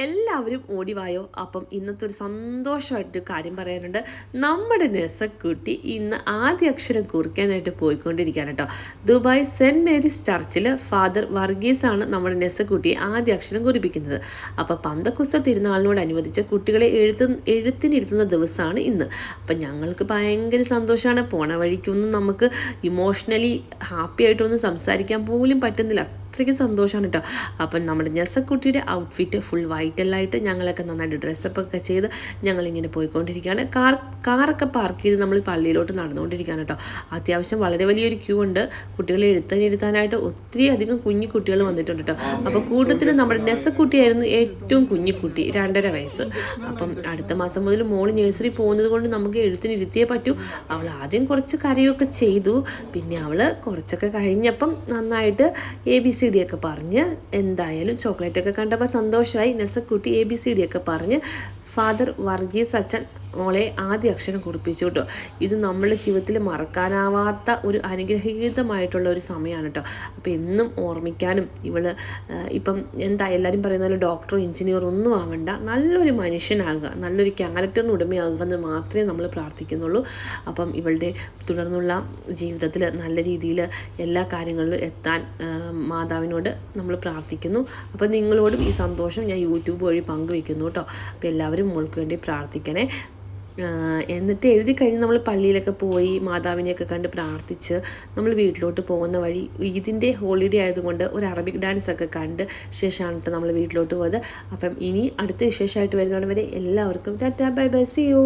എല്ലാവരും ഓടിവായോ. അപ്പം ഇന്നത്തെ ഒരു സന്തോഷമായിട്ടൊരു കാര്യം പറയാനുണ്ട്. നമ്മുടെ നെസക്കുട്ടി ഇന്ന് ആദ്യ അക്ഷരം കുറിക്കാനായിട്ട് പോയിക്കൊണ്ടിരിക്കുകയാണ് കേട്ടോ. ദുബായ് സെൻറ്റ് മേരീസ് ചർച്ചിൽ ഫാദർ വർഗീസാണ് നമ്മുടെ നെസക്കുട്ടിയെ ആദ്യ അക്ഷരം കുറിപ്പിക്കുന്നത്. അപ്പോൾ പന്തക്കുസ്ത തിരുനാളിനോടനുബന്ധിച്ച് കുട്ടികളെ എഴുത്തിനിരുത്തുന്ന ദിവസമാണ് ഇന്ന്. അപ്പം ഞങ്ങൾക്ക് ഭയങ്കര സന്തോഷമാണ്. പോണ വഴിക്കൊന്നും നമുക്ക് ഇമോഷണലി ഹാപ്പി ആയിട്ടൊന്നും സംസാരിക്കാൻ പോലും പറ്റുന്നില്ല. അത്രയ്ക്ക് സന്തോഷമാണ് കേട്ടോ. അപ്പം നമ്മുടെ നെസക്കുട്ടിയുടെ ഔട്ട്ഫിറ്റ് ഫുൾ വൈറ്റല്ലായിട്ട് ഞങ്ങളൊക്കെ നന്നായിട്ട് ഡ്രസ്സപ്പൊക്കെ ചെയ്ത് ഞങ്ങളിങ്ങനെ പോയിക്കൊണ്ടിരിക്കുകയാണ്. കാറൊക്കെ പാർക്ക് ചെയ്ത് നമ്മൾ പള്ളിയിലോട്ട് നടന്നുകൊണ്ടിരിക്കുകയാണ് കേട്ടോ. അത്യാവശ്യം വളരെ വലിയൊരു ക്യൂ ഉണ്ട്. കുട്ടികളെ എഴുത്താനായിട്ട് ഒത്തിരി അധികം കുഞ്ഞു കുട്ടികൾ വന്നിട്ടുണ്ട് കേട്ടോ. അപ്പോൾ കൂട്ടത്തിൽ നമ്മുടെ നെസക്കുട്ടിയായിരുന്നു ഏറ്റവും കുഞ്ഞു കുട്ടി, 2.5 വയസ്സ്. അപ്പം അടുത്ത മാസം മുതൽ മോള് നഴ്സറി പോകുന്നത് കൊണ്ട് നമുക്ക് എഴുത്തിനിരുത്തിയേ പറ്റൂ. അവൾ ആദ്യം കുറച്ച് കരയൊക്കെ ചെയ്തു. പിന്നെ അവൾ കുറച്ചൊക്കെ കഴിഞ്ഞപ്പം നന്നായിട്ട് ABCD ഒക്കെ പറഞ്ഞ് എന്തായാലും ചോക്ലേറ്റൊക്കെ കണ്ടപ്പോൾ സന്തോഷമായി. നെസക്കുട്ടി ABCD ഒക്കെ പറഞ്ഞ് ഫാദർ വർഗീസ് അച്ഛൻ മോളെ ആദ്യ അക്ഷരം കുറിപ്പിച്ചു കേട്ടോ. ഇത് നമ്മളുടെ ജീവിതത്തിൽ മറക്കാനാവാത്ത ഒരു അനുഗ്രഹീതമായിട്ടുള്ള ഒരു സമയമാണ് കേട്ടോ. അപ്പോൾ എന്നും ഓർമ്മിക്കാനും ഇപ്പം എല്ലാവരും പറയുന്ന പോലെ ഡോക്ടറോ എഞ്ചിനീയറോ ഒന്നും ആവണ്ട, നല്ലൊരു മനുഷ്യനാകുക, നല്ലൊരു ക്യാരക്ടറിന് ഉടമയാകുക എന്ന് മാത്രമേ നമ്മൾ പ്രാർത്ഥിക്കുന്നുള്ളൂ. അപ്പം ഇവളുടെ തുടർന്നുള്ള ജീവിതത്തിൽ നല്ല രീതിയിൽ എല്ലാ കാര്യങ്ങളിലും എത്താൻ മാതാവിനോട് നമ്മൾ പ്രാർത്ഥിക്കുന്നു. അപ്പം നിങ്ങളോടും ഈ സന്തോഷം ഞാൻ യൂട്യൂബ് വഴി പങ്കുവയ്ക്കുന്നു കേട്ടോ. അപ്പോൾ എല്ലാവരും മോൾക്ക് വേണ്ടി പ്രാർത്ഥിക്കണേ. എന്നിട്ട് എഴുതി കഴിഞ്ഞ് നമ്മൾ പള്ളിയിലൊക്കെ പോയി മാതാവിനെയൊക്കെ കണ്ട് പ്രാർത്ഥിച്ച് നമ്മൾ വീട്ടിലോട്ട് പോകുന്ന വഴി ഇതിൻ്റെ ഹോളിഡേ ആയതുകൊണ്ട് ഒരു അറബിക് ഡാൻസ് ഒക്കെ കണ്ട് ശേഷമാണ് നമ്മൾ വീട്ടിലോട്ട് പോയത്. അപ്പം ഇനി അടുത്ത വിശേഷമായിട്ട് വരുന്നവരെ എല്ലാവർക്കും tata bye bye, see U.